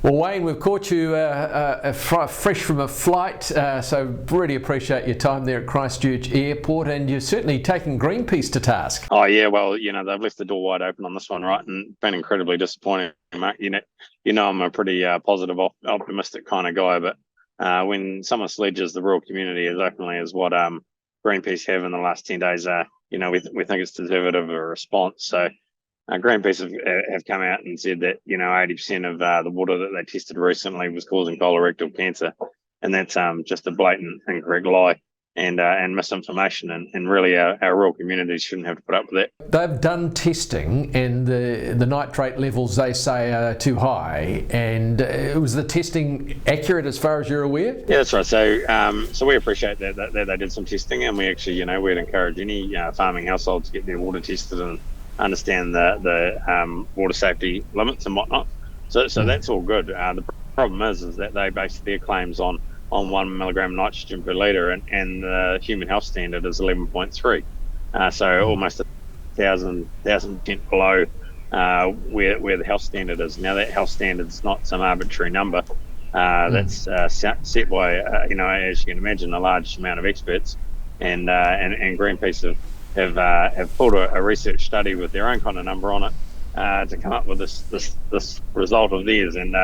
Well, Wayne, we've caught you fresh from a flight, so really appreciate your time there at Christchurch Airport, and you're certainly taking Greenpeace to task. Oh yeah, well, they've left the door wide open on this one, right? And been incredibly disappointing, Mark. I'm a pretty positive, optimistic kind of guy, but when someone sledges the rural community as openly as what Greenpeace have in the last 10 days, we think it's deserving of a response. So Greenpeace have come out and said that 80% of the water that they tested recently was causing colorectal cancer, and that's just a blatant incorrect lie and misinformation, and really our rural communities shouldn't have to put up with that. They've done testing, and the nitrate levels they say are too high. And was the testing accurate as far as you're aware? Yeah, that's right. So we appreciate that they did some testing, and we actually we'd encourage any farming household to get their water tested and understand the water safety limits and whatnot. So that's all good. The problem is that they base their claims on 1 milligram nitrogen per litre, and the human health standard is 11.3. So almost 1,000% below where the health standard is. Now that health standard is not some arbitrary number. That's set by as you can imagine, a large amount of experts, and Greenpeace have pulled a research study with their own kind of number on it to come up with this result of theirs, and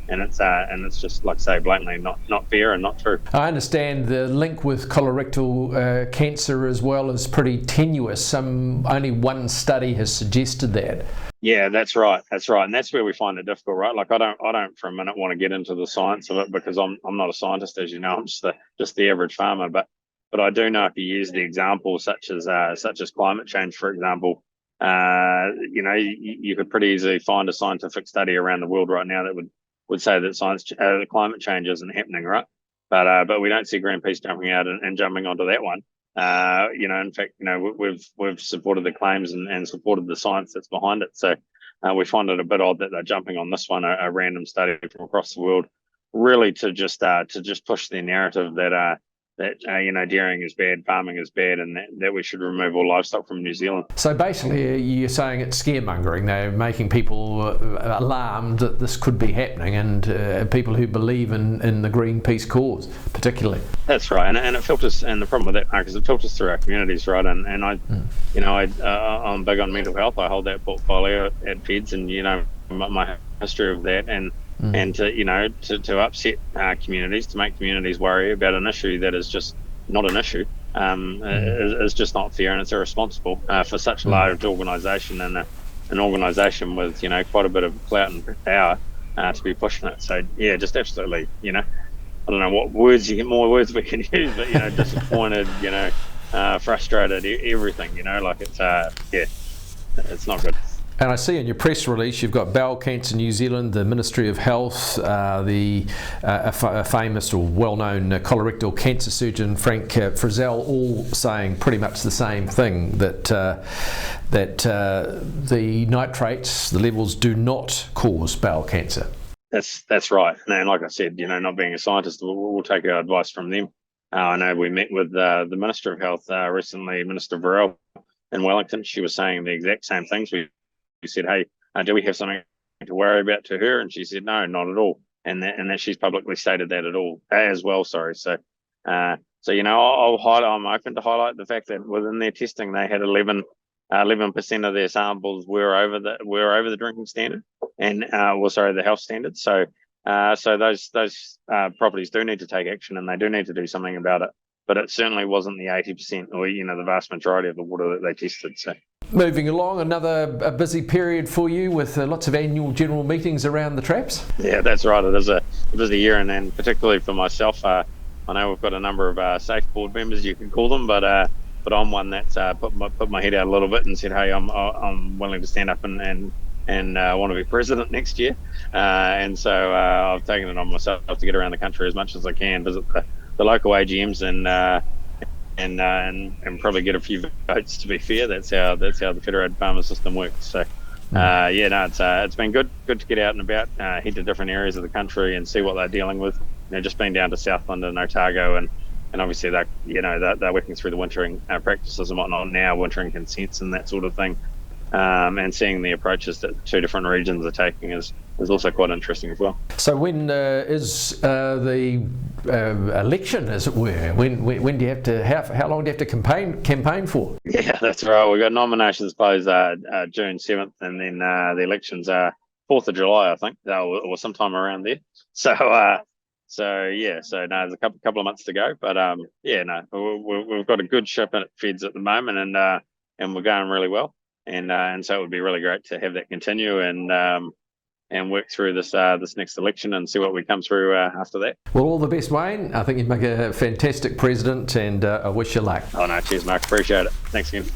it's just, like I say, blatantly not fair and not true. I understand the link with colorectal cancer as well is pretty tenuous. Only one study has suggested that. Yeah, that's right, and that's where we find it difficult, right? Like I don't for a minute want to get into the science of it, because I'm not a scientist, as you know. I'm just the average farmer, but I do know if you use the example such as climate change, for example, you could pretty easily find a scientific study around the world right now that would say that climate change isn't happening, right? But we don't see Greenpeace jumping out and jumping onto that one. In fact, we've supported the claims and supported the science that's behind it. So we find it a bit odd that they're jumping on this one, a random study from across the world, really to just push their narrative that dairying is bad, farming is bad, and that we should remove all livestock from New Zealand. So basically you're saying it's scaremongering. They're making people alarmed that this could be happening, and people who believe in the Greenpeace cause particularly. That's right, and it filters, and the problem with that, Mark, is it filters through our communities, right? And I'm big on mental health. I hold that portfolio at Feds, and my history of that, and to upset communities, to make communities worry about an issue that is just not an issue, is just not fair, and it's irresponsible for such a large organisation, and an organisation with quite a bit of clout and power to be pushing it. So yeah, just absolutely, I don't know what more words we can use, but disappointed, frustrated, everything, it's not good. And I see in your press release you've got Bowel Cancer New Zealand, the Ministry of Health, the famous or well-known colorectal cancer surgeon Frank Frizzell, all saying pretty much the same thing, that the nitrates, the levels, do not cause bowel cancer. That's right. And like I said, not being a scientist, we'll take our advice from them. I know we met with the Minister of Health recently, Minister Varel in Wellington. She was saying the exact same things. We said, hey, do we have something to worry about to her? And she said, no, not at all. And that she's publicly stated that as well. Sorry. So I'm open to highlight the fact that within their testing, they had 11% of their samples were over the drinking standard, and the health standard. So those properties do need to take action, and they do need to do something about it. But it certainly wasn't the 80% or the vast majority of the water that they tested. So. Moving along, a busy period for you with lots of annual general meetings around the traps. Yeah, that's right. It is a busy year, and particularly for myself, I know we've got a number of safe board members, you can call them, but I'm one that's put my head out a little bit and said, hey, I'm willing to stand up and want to be president next year, and so I've taken it on myself to get around the country as much as I can, visit the local AGMs and probably get a few votes. To be fair, that's how the federated farmer system works. So it's been good to get out and about, head to different areas of the country and see what they're dealing with. Just been down to Southland and Otago, and obviously they're working through the wintering practices and whatnot now, wintering consents and that sort of thing. and seeing the approaches that two different regions are taking is also quite interesting as well. So when is the election, as it were? When do you have to? How long do you have to campaign for? Yeah, that's right. We've got nominations close June 7th, and then the elections are 4th of July, I think, or sometime around there. So no, there's a couple of months to go, but we've got a good ship at Feds at the moment, and we're going really well, and so it would be really great to have that continue and work through this next election and see what we come through after that. Well, all the best, Wayne. I think you'd make a fantastic president, and I wish you luck. Oh no, cheers, Mark. Appreciate it. Thanks again.